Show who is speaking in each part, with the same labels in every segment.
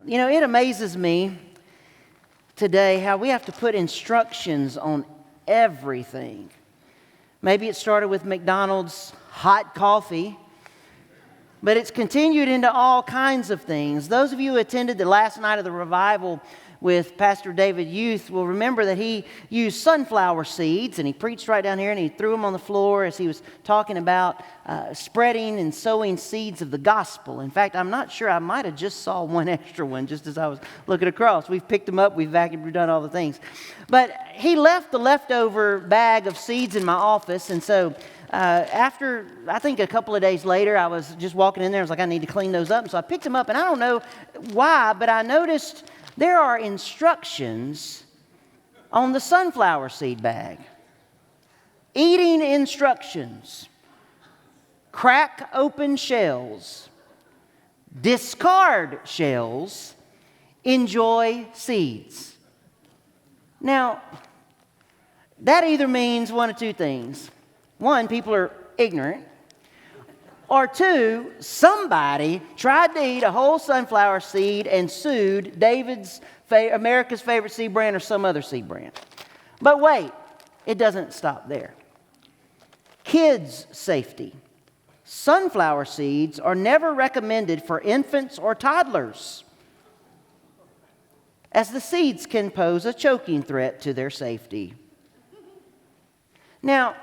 Speaker 1: It amazes me today how we have to put instructions on everything. Maybe it started with McDonald's hot coffee, but it's continued into all kinds of things. Those of you who attended the last night of the revival with Pastor David Youth will remember that he used sunflower seeds, and he preached right down here, and he threw them on the floor as he was talking about spreading and sowing seeds of the gospel. In fact, I'm not sure, I might have just saw one extra one just as I was looking across. We've picked them up, we've vacuumed, we've done all the things. But he left the leftover bag of seeds in my office, and so after, I think a couple of days later, I was just walking in there, I was like, I need to clean those up, and so I picked them up, and I don't know why, but I noticed there are instructions on the sunflower seed bag. Eating instructions. Crack open shells. Discard shells. Enjoy seeds. Now, that either means one of two things. One, people are ignorant. Or two, somebody tried to eat a whole sunflower seed and sued America's favorite seed brand or some other seed brand. But wait, it doesn't stop there. Kids' safety. Sunflower seeds are never recommended for infants or toddlers, as the seeds can pose a choking threat to their safety. Now,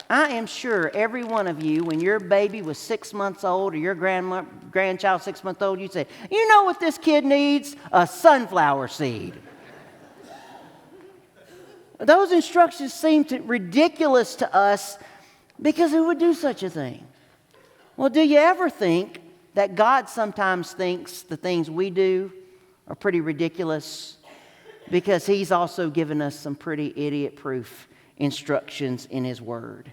Speaker 1: I am sure every one of you, when your baby was 6 months old or your grandchild 6 months old, you'd say, you know what this kid needs? A sunflower seed. Those instructions seem ridiculous to us because who would do such a thing? Well, do you ever think that God sometimes thinks the things we do are pretty ridiculous because He's also given us some pretty idiot-proof instructions in His Word?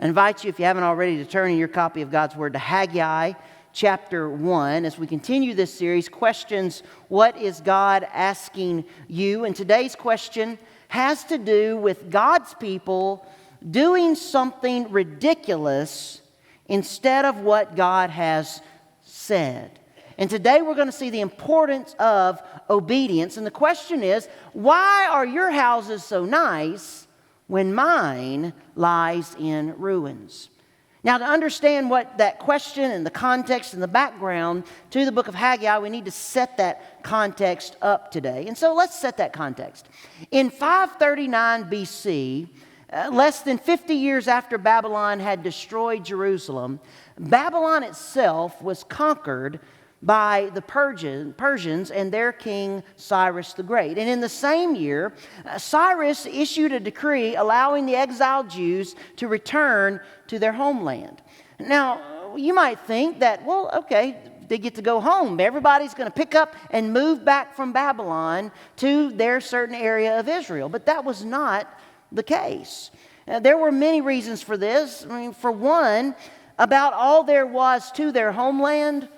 Speaker 1: I invite you, if you haven't already, to turn in your copy of God's Word to Haggai chapter 1 as we continue this series, Questions, What is God Asking You? And today's question has to do with God's people doing something ridiculous instead of what God has said. And today we're going to see the importance of obedience. And the question is, why are your houses so nice when mine lies in ruins? Now, to understand what that question and the context and the background to the book of Haggai, we need to set that context up today. And so let's set that context. In 539 BC, less than 50 years after Babylon had destroyed Jerusalem, Babylon itself was conquered by the Persians and their king Cyrus the Great. And in the same year, Cyrus issued a decree allowing the exiled Jews to return to their homeland. Now, you might think that, well, okay, they get to go home. Everybody's going to pick up and move back from Babylon to their certain area of Israel. But that was not the case. There were many reasons for this. I mean, for one, about all there was to their homeland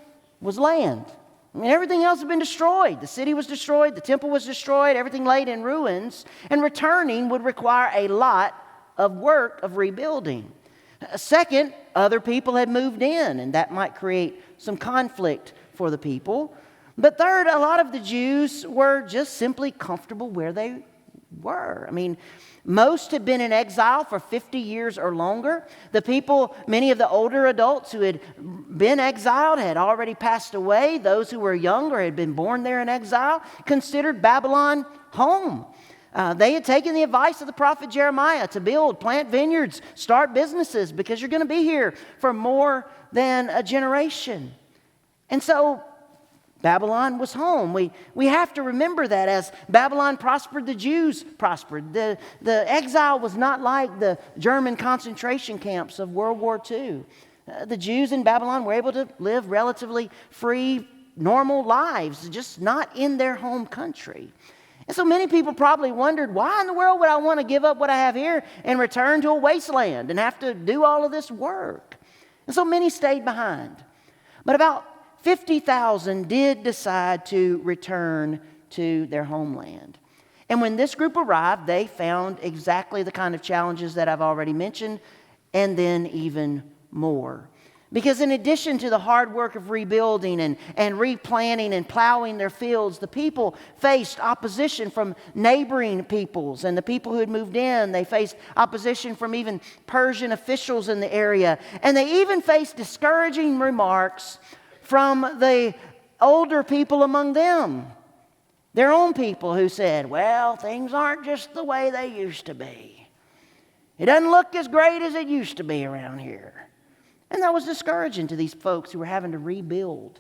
Speaker 1: was land. I mean, everything else had been destroyed. The city was destroyed, the temple was destroyed, everything laid in ruins, and returning would require a lot of work of rebuilding. Second, other people had moved in, and that might create some conflict for the people. But third, a lot of the Jews were just simply comfortable where they were. I mean, most had been in exile for 50 years or longer. The people, many of the older adults who had been exiled had already passed away. Those who were younger had been born there in exile, considered Babylon home. They had taken the advice of the prophet Jeremiah to plant vineyards, start businesses, because you're going to be here for more than a generation. And so Babylon was home. We have to remember that as Babylon prospered, the Jews prospered. The exile was not like the German concentration camps of World War II. The Jews in Babylon were able to live relatively free, normal lives, just not in their home country. And so many people probably wondered, why in the world would I want to give up what I have here and return to a wasteland and have to do all of this work? And so many stayed behind. But about 50,000 did decide to return to their homeland. And when this group arrived, they found exactly the kind of challenges that I've already mentioned, and then even more. Because in addition to the hard work of rebuilding and replanting and plowing their fields, the people faced opposition from neighboring peoples and the people who had moved in. They faced opposition from even Persian officials in the area. And they even faced discouraging remarks from the older people among them, their own people, who said, well, things aren't just the way they used to be. It doesn't look as great as it used to be around here. And that was discouraging to these folks who were having to rebuild.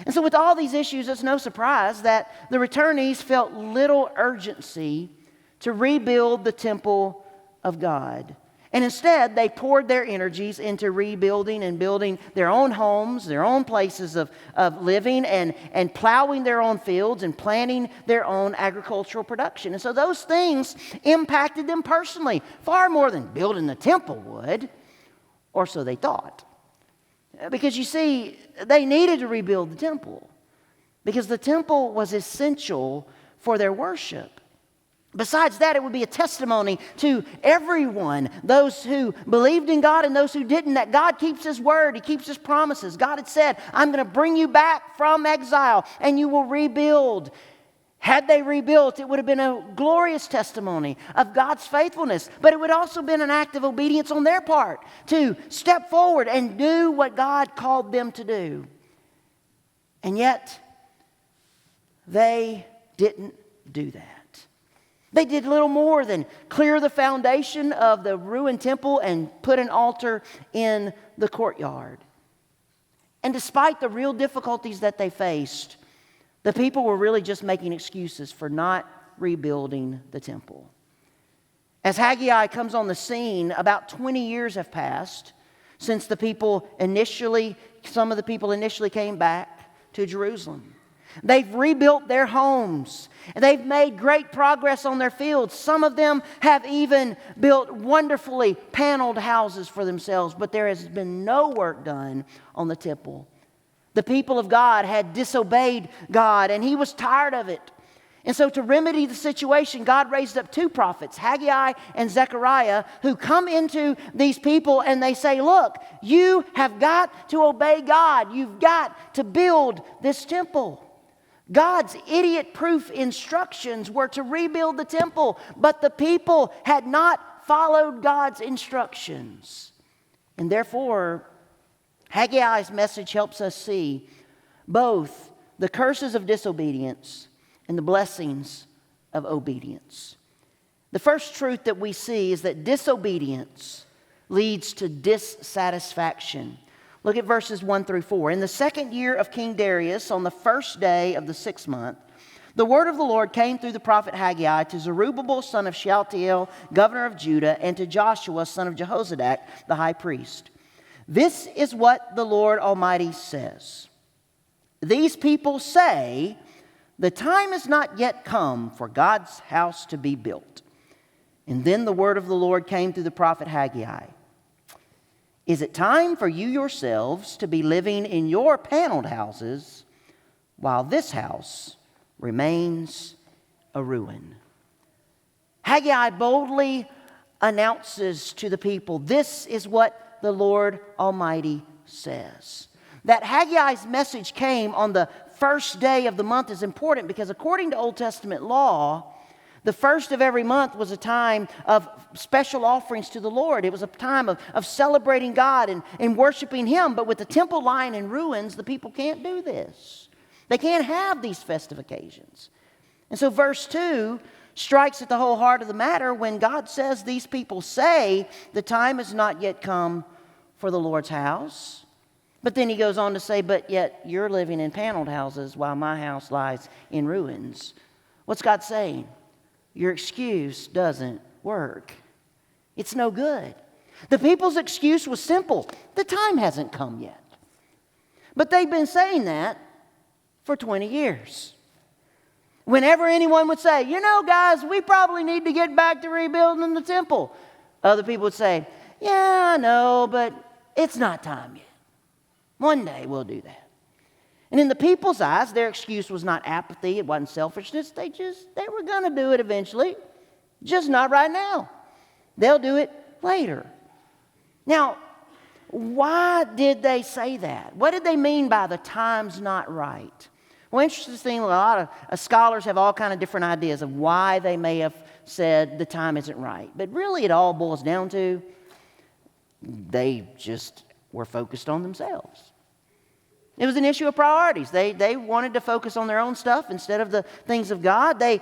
Speaker 1: And so with all these issues, it's no surprise that the returnees felt little urgency to rebuild the temple of God. And instead, they poured their energies into rebuilding and building their own homes, their own places of living, and plowing their own fields and planting their own agricultural production. And so those things impacted them personally, far more than building the temple would. Or so they thought. Because you see, they needed to rebuild the temple. Because the temple was essential for their worship. Besides that, it would be a testimony to everyone, those who believed in God and those who didn't, that God keeps His word, He keeps His promises. God had said, I'm going to bring you back from exile and you will rebuild. Had they rebuilt, it would have been a glorious testimony of God's faithfulness. But it would also have been an act of obedience on their part to step forward and do what God called them to do. And yet, they didn't do that. They did little more than clear the foundation of the ruined temple and put an altar in the courtyard. And despite the real difficulties that they faced, the people were really just making excuses for not rebuilding the temple. As Haggai comes on the scene, about 20 years have passed since some of the people initially came back to Jerusalem. They've rebuilt their homes. They've made great progress on their fields. Some of them have even built wonderfully paneled houses for themselves, but there has been no work done on the temple. The people of God had disobeyed God, and He was tired of it. And so to remedy the situation, God raised up two prophets, Haggai and Zechariah, who come into these people and they say, look, you have got to obey God. You've got to build this temple. God's idiot-proof instructions were to rebuild the temple, but the people had not followed God's instructions. And therefore, Haggai's message helps us see both the curses of disobedience and the blessings of obedience. The first truth that we see is that disobedience leads to dissatisfaction. Look at verses 1 through 4. In the second year of King Darius, on the first day of the 6th month, the word of the Lord came through the prophet Haggai to Zerubbabel, son of Shealtiel, governor of Judah, and to Joshua, son of Jehozadak, the high priest. This is what the Lord Almighty says. These people say, the time is not yet come for God's house to be built. And then the word of the Lord came through the prophet Haggai. Is it time for you yourselves to be living in your paneled houses while this house remains a ruin? Haggai boldly announces to the people, this is what the Lord Almighty says. That Haggai's message came on the first day of the month is important because according to Old Testament law, the first of every month was a time of special offerings to the Lord. It was a time of celebrating God and worshiping Him. But with the temple lying in ruins, the people can't do this. They can't have these festive occasions. And so verse 2 strikes at the whole heart of the matter when God says these people say the time has not yet come for the Lord's house. But then He goes on to say, but yet you're living in paneled houses while my house lies in ruins. What's God saying? Your excuse doesn't work. It's no good. The people's excuse was simple. The time hasn't come yet. But they've been saying that for 20 years. Whenever anyone would say, you know, guys, we probably need to get back to rebuilding the temple, other people would say, yeah, I know, but it's not time yet. One day we'll do that. And in the people's eyes, their excuse was not apathy, it wasn't selfishness. They were going to do it eventually, just not right now. They'll do it later. Now, Why did they say that? What did they mean by the time's not right? Well, interesting, a lot of scholars have all kind of different ideas of why they may have said the time isn't right. But really it all boils down to they just were focused on themselves. It was an issue of priorities. They wanted to focus on their own stuff instead of the things of God. They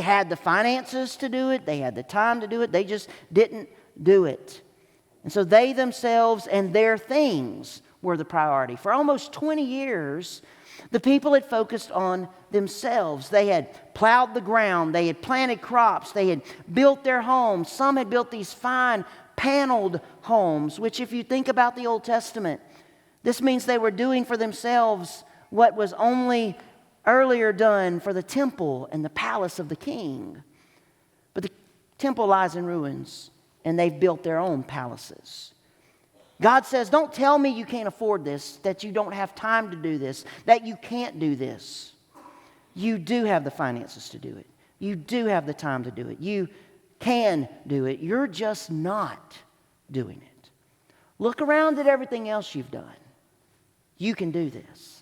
Speaker 1: had the finances to do it. They had the time to do it. They just didn't do it. And so they themselves and their things were the priority. For almost 20 years, the people had focused on themselves. They had plowed the ground. They had planted crops. They had built their homes. Some had built these fine paneled homes, which if you think about the Old Testament, this means they were doing for themselves what was only earlier done for the temple and the palace of the king. But the temple lies in ruins, and they've built their own palaces. God says, don't tell me you can't afford this, that you don't have time to do this, that you can't do this. You do have the finances to do it. You do have the time to do it. You can do it. You're just not doing it. Look around at everything else you've done. You can do this.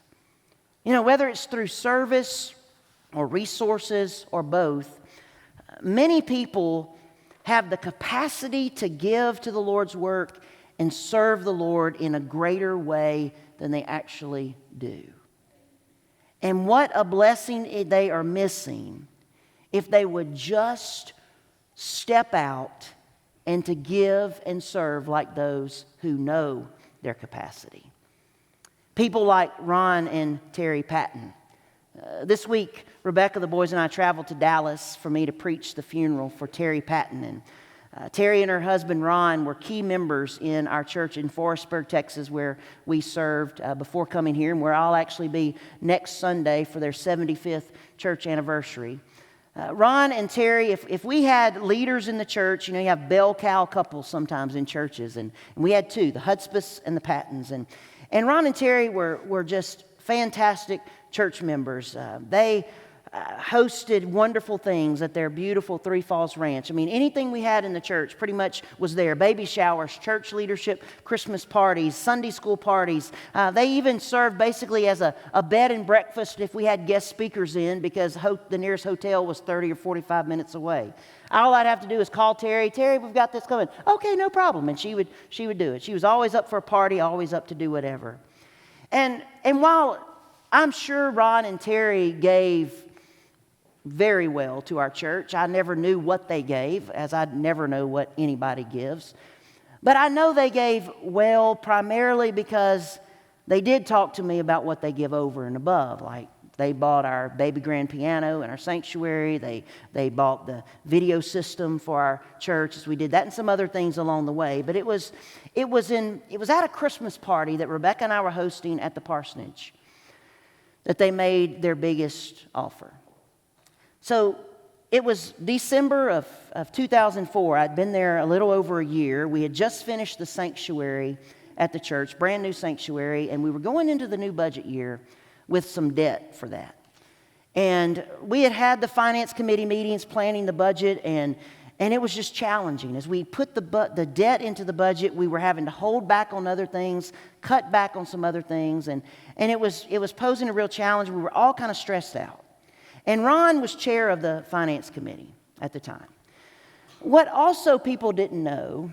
Speaker 1: You know, whether it's through service or resources or both, many people have the capacity to give to the Lord's work and serve the Lord in a greater way than they actually do. And what a blessing they are missing if they would just step out and to give and serve like those who know their capacity. People like Ron and Terry Patton. This week, Rebecca, the boys, and I traveled to Dallas for me to preach the funeral for Terry Patton. And Terry and her husband, Ron, were key members in our church in Forestburg, Texas, where we served before coming here, and where I'll actually be next Sunday for their 75th church anniversary. Ron and Terry, if we had leaders in the church, you know, you have bell cow couples sometimes in churches, and we had two, the Hudspeths and the Pattons. And Ron and Terry were just fantastic church members. They hosted wonderful things at their beautiful Three Falls Ranch. I mean, anything we had in the church pretty much was there. Baby showers, church leadership, Christmas parties, Sunday school parties. They even served basically as a bed and breakfast if we had guest speakers in, because the nearest hotel was 30 or 45 minutes away. All I'd have to do is call Terry. Terry, we've got this coming. Okay, no problem. And she would do it. She was always up for a party, always up to do whatever. And while I'm sure Ron and Terry gave very well to our church, I never knew what they gave, as I never know what anybody gives. But I know they gave well primarily because they did talk to me about what they give over and above. Like, they bought our baby grand piano in our sanctuary. They bought the video system for our church as we did that, and some other things along the way. But it was at a Christmas party that Rebecca and I were hosting at the parsonage that they made their biggest offer. So it was December of 2004. I'd been there a little over a year. We had just finished the sanctuary at the church, brand new sanctuary, and we were going into the new budget year with some debt for that. And we had the finance committee meetings planning the budget, and it was just challenging. As we put the debt into the budget, we were having to hold back on other things, cut back on some other things, and it was posing a real challenge. We were all kind of stressed out. And Ron was chair of the finance committee at the time. What also people didn't know,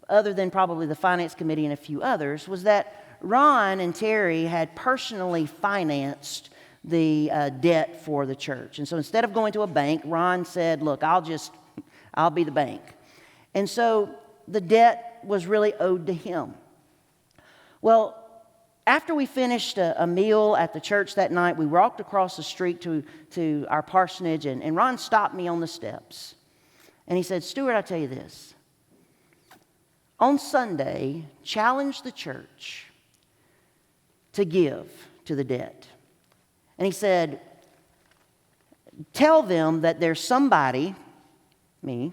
Speaker 1: other than probably the finance committee and a few others, was that Ron and Terry had personally financed the debt for the church. And so instead of going to a bank, Ron said, look, I'll be the bank. And so the debt was really owed to him. Well, after we finished a meal at the church that night, we walked across the street to our parsonage, and Ron stopped me on the steps. And he said, Stuart, I tell you this. On Sunday, challenge the church to give to the debt. And he said, tell them that there's somebody, me,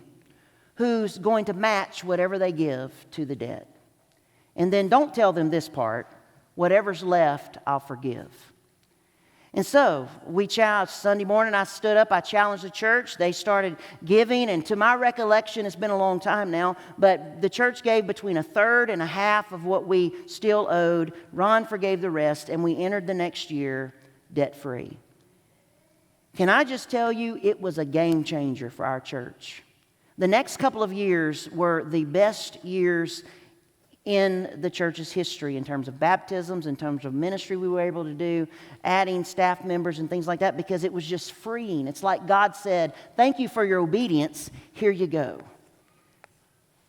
Speaker 1: who's going to match whatever they give to the debt. And then don't tell them this part. Whatever's left, I'll forgive. And so, Sunday morning I stood up, I challenged the church. They started giving, and to my recollection, it's been a long time now, but the church gave between a third and a half of what we still owed. Ron forgave the rest, and we entered the next year debt-free. Can I just tell you, it was a game changer for our church. The next couple of years were the best years in the church's history in terms of baptisms, in terms of ministry we were able to do, adding staff members and things like that, because it was just freeing. It's like God said, thank you for your obedience, here you go.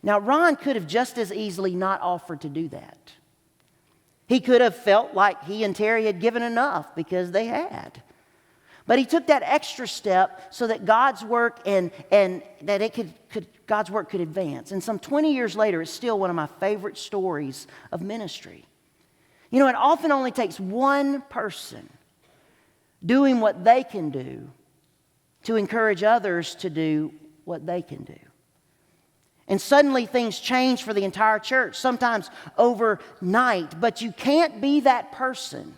Speaker 1: Now, Ron could have just as easily not offered to do that. He could have felt like he and Terry had given enough because they had. But he took that extra step so that God's work and that it could God's work could advance. And some 20 years later, it's still one of my favorite stories of ministry. You know, it often only takes one person doing what they can do to encourage others to do what they can do. And suddenly things change for the entire church, sometimes overnight. But you can't be that person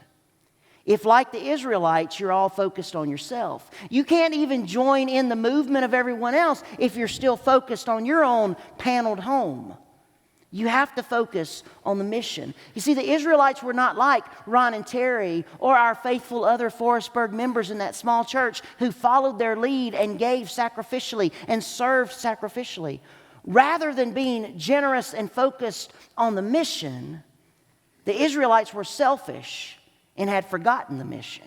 Speaker 1: if, like the Israelites, you're all focused on yourself. You can't even join in the movement of everyone else if you're still focused on your own paneled home. You have to focus on the mission. You see, the Israelites were not like Ron and Terry or our faithful other Forestburg members in that small church who followed their lead and gave sacrificially and served sacrificially. Rather than being generous and focused on the mission, the Israelites were selfish and had forgotten the mission.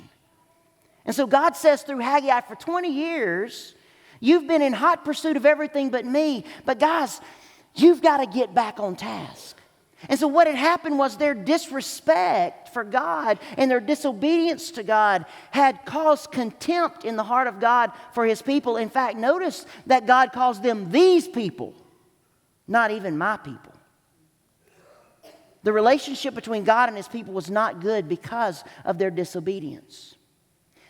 Speaker 1: And so God says through Haggai, for 20 years, you've been in hot pursuit of everything but me. But guys, you've got to get back on task. And so what had happened was their disrespect for God and their disobedience to God had caused contempt in the heart of God for His people. In fact, notice that God calls them these people, not even my people. The relationship between God and His people was not good because of their disobedience.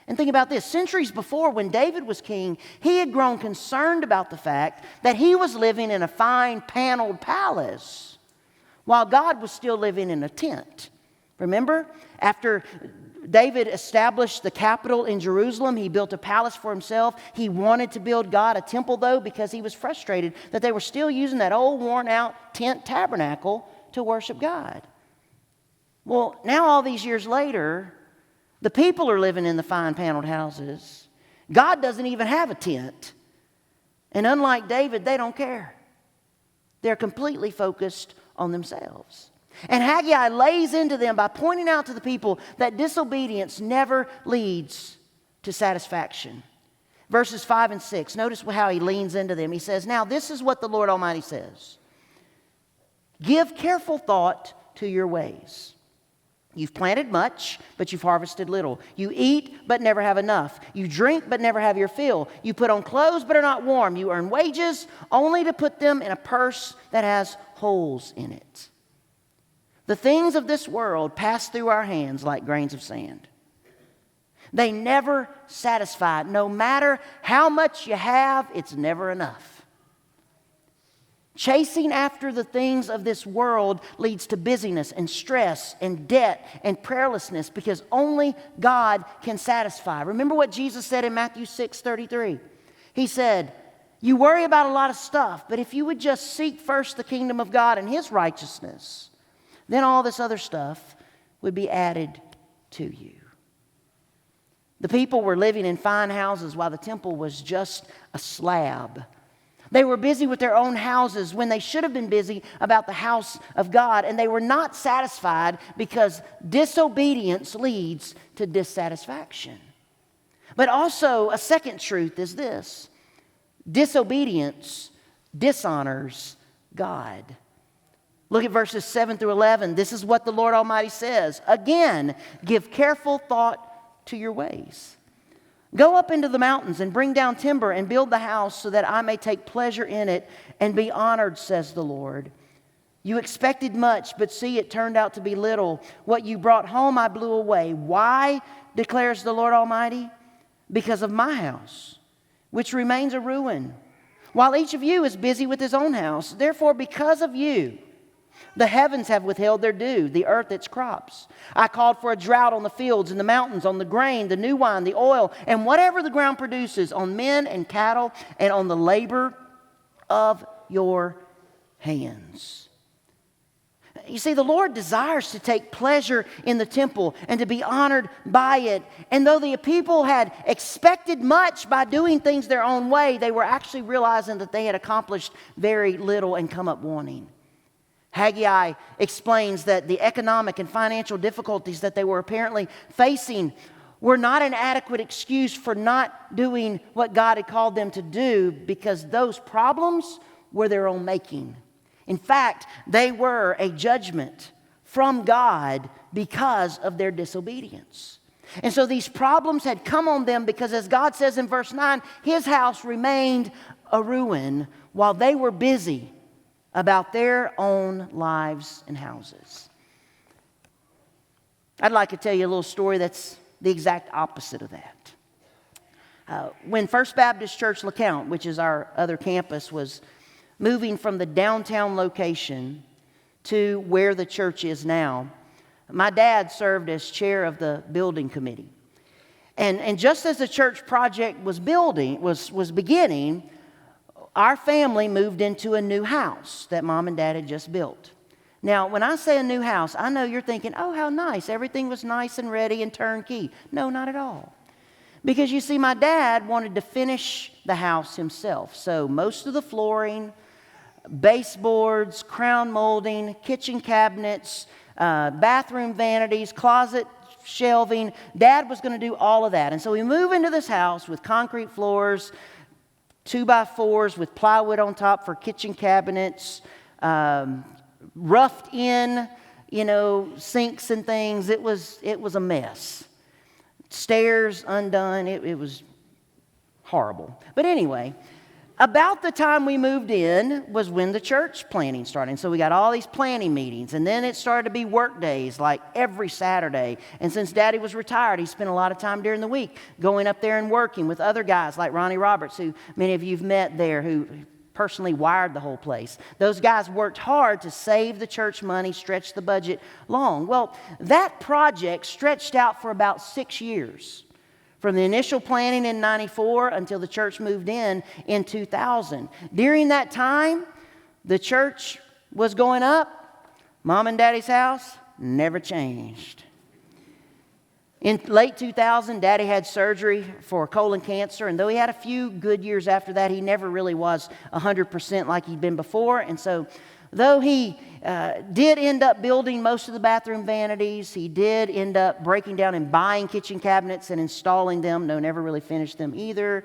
Speaker 1: And think about this. Centuries before, when David was king, he had grown concerned about the fact that he was living in a fine paneled palace while God was still living in a tent. Remember? After David established the capital in Jerusalem, he built a palace for himself. He wanted to build God a temple, though, because he was frustrated that they were still using that old worn-out tent tabernacle to worship God. Well, now all these years later, the people are living in the fine paneled houses. God doesn't even have a tent. And unlike David, they don't care. They're completely focused on themselves. And Haggai lays into them by pointing out to the people that disobedience never leads to satisfaction. Verses 5 and 6, notice how he leans into them. He says, now this is what the Lord Almighty says. Give careful thought to your ways. You've planted much, but you've harvested little. You eat, but never have enough. You drink, but never have your fill. You put on clothes, but are not warm. You earn wages, only to put them in a purse that has holes in it. The things of this world pass through our hands like grains of sand. They never satisfy. No matter how much you have, it's never enough. Chasing after the things of this world leads to busyness and stress and debt and prayerlessness because only God can satisfy. Remember what Jesus said in Matthew 6:33. He said, you worry about a lot of stuff, but if you would just seek first the kingdom of God and His righteousness, then all this other stuff would be added to you. The people were living in fine houses while the temple was just a slab. They were busy with their own houses when they should have been busy about the house of God. And they were not satisfied because disobedience leads to dissatisfaction. But also, a second truth is this. Disobedience dishonors God. Look at verses 7 through 11. This is what the Lord Almighty says. Again, give careful thought to your ways. Go up into the mountains and bring down timber and build the house so that I may take pleasure in it and be honored, says the Lord. You expected much, but see, it turned out to be little. What you brought home I blew away. Why, declares the Lord Almighty? Because of my house, which remains a ruin, while each of you is busy with his own house. Therefore, because of you, The heavens have withheld their dew, the earth its crops. I called for a drought on the fields and the mountains, on the grain, the new wine, the oil, and whatever the ground produces, on men and cattle, and on the labor of your hands. You see, the Lord desires to take pleasure in the temple and to be honored by it. And though the people had expected much by doing things their own way, they were actually realizing that they had accomplished very little and come up wanting. Haggai explains that the economic and financial difficulties that they were apparently facing were not an adequate excuse for not doing what God had called them to do, because those problems were their own making. In fact, they were a judgment from God because of their disobedience. And so these problems had come on them because, as God says in verse 9, His house remained a ruin while they were busy about their own lives and houses. I'd like to tell you a little story that's the exact opposite of that. When First Baptist Church LeCount, which is our other campus, was moving from the downtown location to where the church is now, my dad served as chair of the building committee. And just as the church project was beginning, our family moved into a new house that Mom and Dad had just built. Now, when I say a new house, I know you're thinking, oh, how nice. Everything was nice and ready and turnkey. No, not at all. Because you see, my dad wanted to finish the house himself. So most of the flooring, baseboards, crown molding, kitchen cabinets, bathroom vanities, closet shelving. Dad was going to do all of that. And so we move into this house with concrete floors, 2x4s with plywood on top for kitchen cabinets, roughed in, sinks and things. It was a mess. Stairs undone. It was horrible. But anyway, about the time we moved in was when the church planning started. So we got all these planning meetings, and then it started to be work days like every Saturday. And since Daddy was retired, he spent a lot of time during the week going up there and working with other guys like Ronnie Roberts, who many of you have met there, who personally wired the whole place. Those guys worked hard to save the church money, stretch the budget long. Well, that project stretched out for about 6 years. From the initial planning in 94 until the church moved in 2000. During that time, the church was going up. Mom and Daddy's house never changed. In late 2000, Daddy had surgery for colon cancer, and though he had a few good years after that, he never really was 100% like he'd been before. And so though he did end up building most of the bathroom vanities, he did end up breaking down and buying kitchen cabinets and installing them. No, never really finished them either.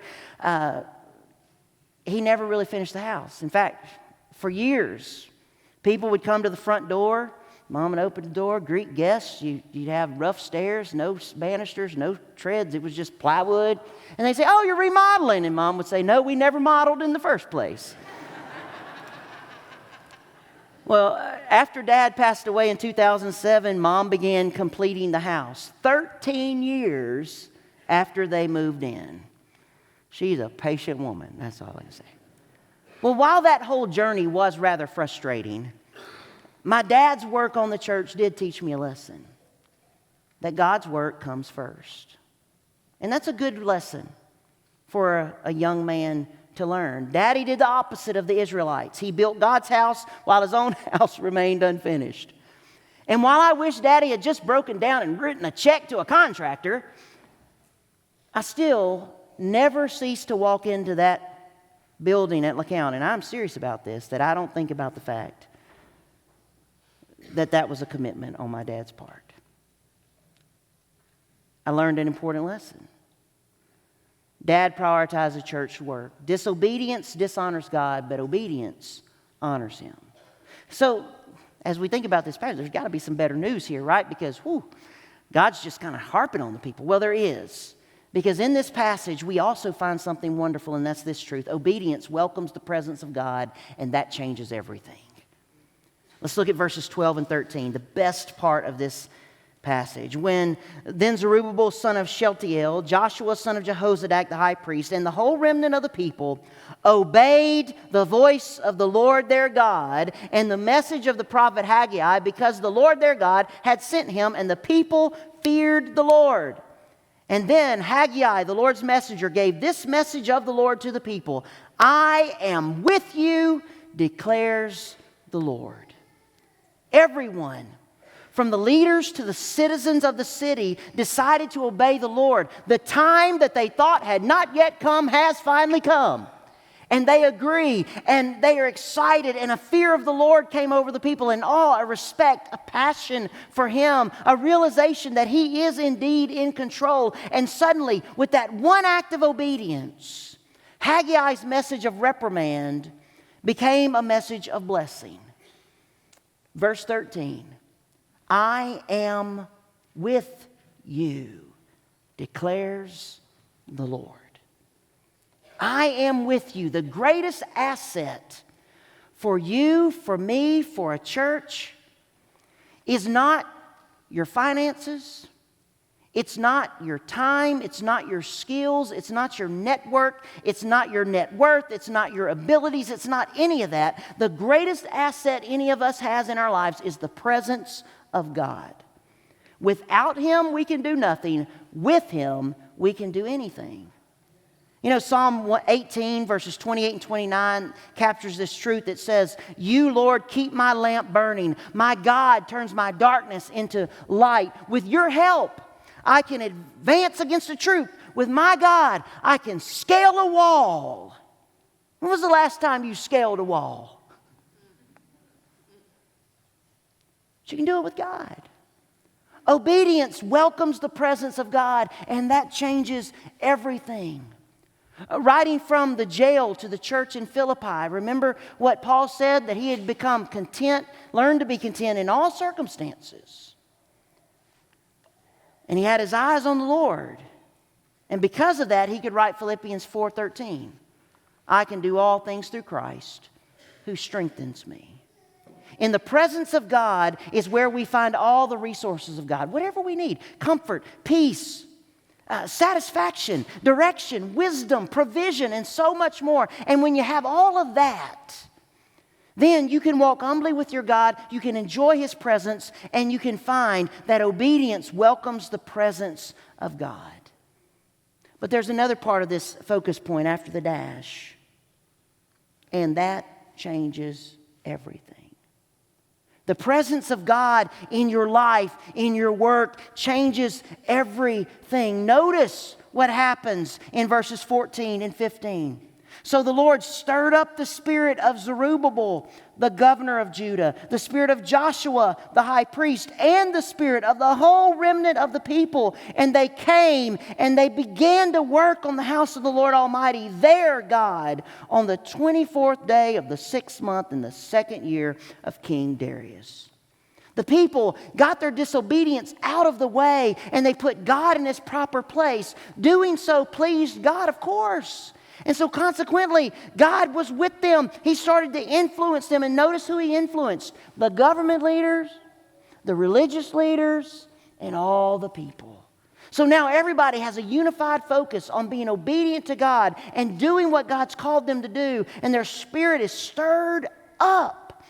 Speaker 1: He never really finished the house. In fact, for years, people would come to the front door. Mom would open the door, greet guests. You'd have rough stairs, no banisters, no treads. It was just plywood. And they'd say, oh, you're remodeling. And Mom would say, no, we never modeled in the first place. Well, after Dad passed away in 2007, Mom began completing the house 13 years after they moved in. She's a patient woman, that's all I can say. Well, while that whole journey was rather frustrating, my dad's work on the church did teach me a lesson, that God's work comes first. And that's a good lesson for a young man to learn. Daddy did the opposite of the Israelites. He built God's house while his own house remained unfinished. And while I wish Daddy had just broken down and written a check to a contractor, I still never ceased to walk into that building at LeCount. And I'm serious about this, that I don't think about the fact that that was a commitment on my dad's part. I learned an important lesson. Dad prioritized the church work. Disobedience dishonors God, but obedience honors Him. So, as we think about this passage, there's got to be some better news here, right? Because, God's just kind of harping on the people. Well, there is. Because in this passage, we also find something wonderful, and that's this truth. Obedience welcomes the presence of God, and that changes everything. Let's look at verses 12 and 13, the best part of this passage. When then Zerubbabel, son of Shealtiel, Joshua, son of Jehozadak, the high priest, and the whole remnant of the people obeyed the voice of the Lord their God and the message of the prophet Haggai, because the Lord their God had sent him, and the people feared the Lord. And then Haggai, the Lord's messenger, gave this message of the Lord to the people: I am with you, declares the Lord. Everyone, from the leaders to the citizens of the city, decided to obey the Lord. The time that they thought had not yet come has finally come. And they agree, and they are excited, and a fear of the Lord came over the people, an awe, a respect, a passion for Him, a realization that He is indeed in control. And suddenly, with that one act of obedience, Haggai's message of reprimand became a message of blessing. Verse 13, I am with you, declares the Lord. I am with you. The greatest asset for you, for me, for a church is not your finances. It's not your time. It's not your skills. It's not your network. It's not your net worth. It's not your abilities. It's not any of that. The greatest asset any of us has in our lives is the presence of God. Without Him, we can do nothing. With Him, we can do anything. You know, Psalm 18, verses 28 and 29 captures this truth. It says, you, Lord, keep my lamp burning. My God turns my darkness into light. With your help, I can advance against the truth. With my God, I can scale a wall. When was the last time you scaled a wall? But you can do it with God. Obedience welcomes the presence of God, and that changes everything. Writing from the jail to the church in Philippi, remember what Paul said? That he had become content, learned to be content in all circumstances. And he had his eyes on the Lord. And because of that, he could write Philippians 4:13. I can do all things through Christ who strengthens me. In the presence of God is where we find all the resources of God. Whatever we need, comfort, peace, satisfaction, direction, wisdom, provision, and so much more. And when you have all of that, then you can walk humbly with your God, you can enjoy His presence, and you can find that obedience welcomes the presence of God. But there's another part of this focus point after the dash, and that changes everything. The presence of God in your life, in your work, changes everything. Notice what happens in verses 14 and 15. So the Lord stirred up the spirit of Zerubbabel, the governor of Judah, the spirit of Joshua, the high priest, and the spirit of the whole remnant of the people. And they came and they began to work on the house of the Lord Almighty, their God, on the 24th day of the 6th month in the 2nd year of King Darius. The people got their disobedience out of the way and they put God in His proper place. Doing so pleased God, of course. And so consequently, God was with them. He started to influence them. And notice who He influenced: the government leaders, the religious leaders, and all the people. So now everybody has a unified focus on being obedient to God and doing what God's called them to do. And their spirit is stirred up.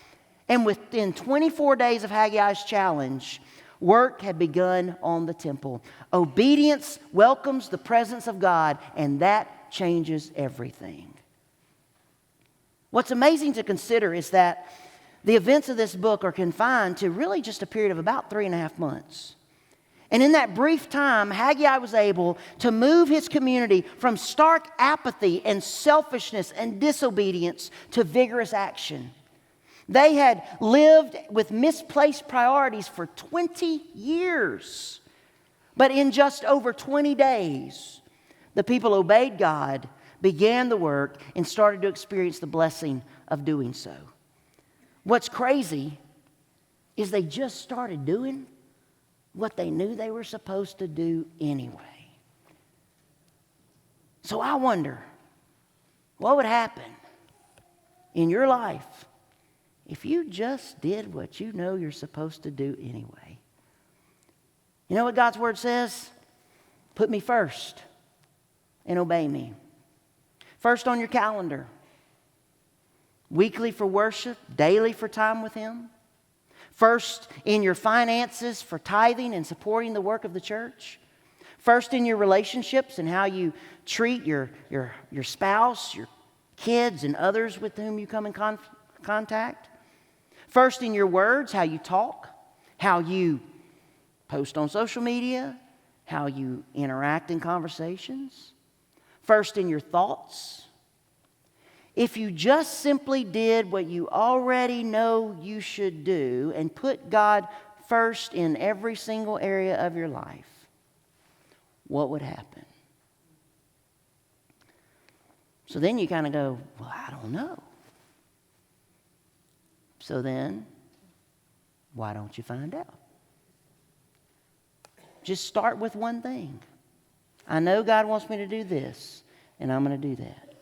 Speaker 1: And within 24 days of Haggai's challenge, work had begun on the temple. Obedience welcomes the presence of God, and that changes everything. What's amazing to consider is that the events of this book are confined to really just a period of about 3.5 months. And in that brief time, Haggai was able to move his community from stark apathy and selfishness and disobedience to vigorous action. They had lived with misplaced priorities for 20 years. But in just over 20 days, the people obeyed God, began the work, and started to experience the blessing of doing so. What's crazy is they just started doing what they knew they were supposed to do anyway. So I wonder, what would happen in your life if you just did what you know you're supposed to do anyway? You know what God's Word says? Put me first and obey me. First on your calendar. Weekly for worship, daily for time with Him. First in your finances for tithing and supporting the work of the church. First in your relationships and how you treat your spouse, your kids, and others with whom you come in contact. First in your words, how you talk, how you post on social media, how you interact in conversations. First in your thoughts. If you just simply did what you already know you should do and put God first in every single area of your life, what would happen? So then you kind of go, well, I don't know. So then, why don't you find out? Just start with one thing. I know God wants me to do this, and I'm going to do that.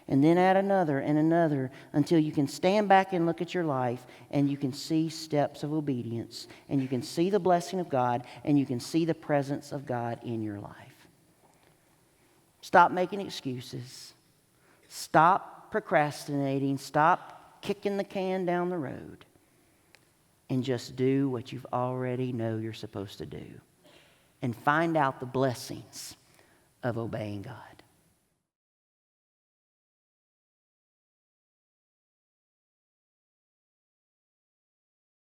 Speaker 1: And then add another and another until you can stand back and look at your life and you can see steps of obedience and you can see the blessing of God and you can see the presence of God in your life. Stop making excuses. Stop procrastinating. Stop kicking the can down the road. And just do what you've already know you're supposed to do. And find out the blessings of obeying God.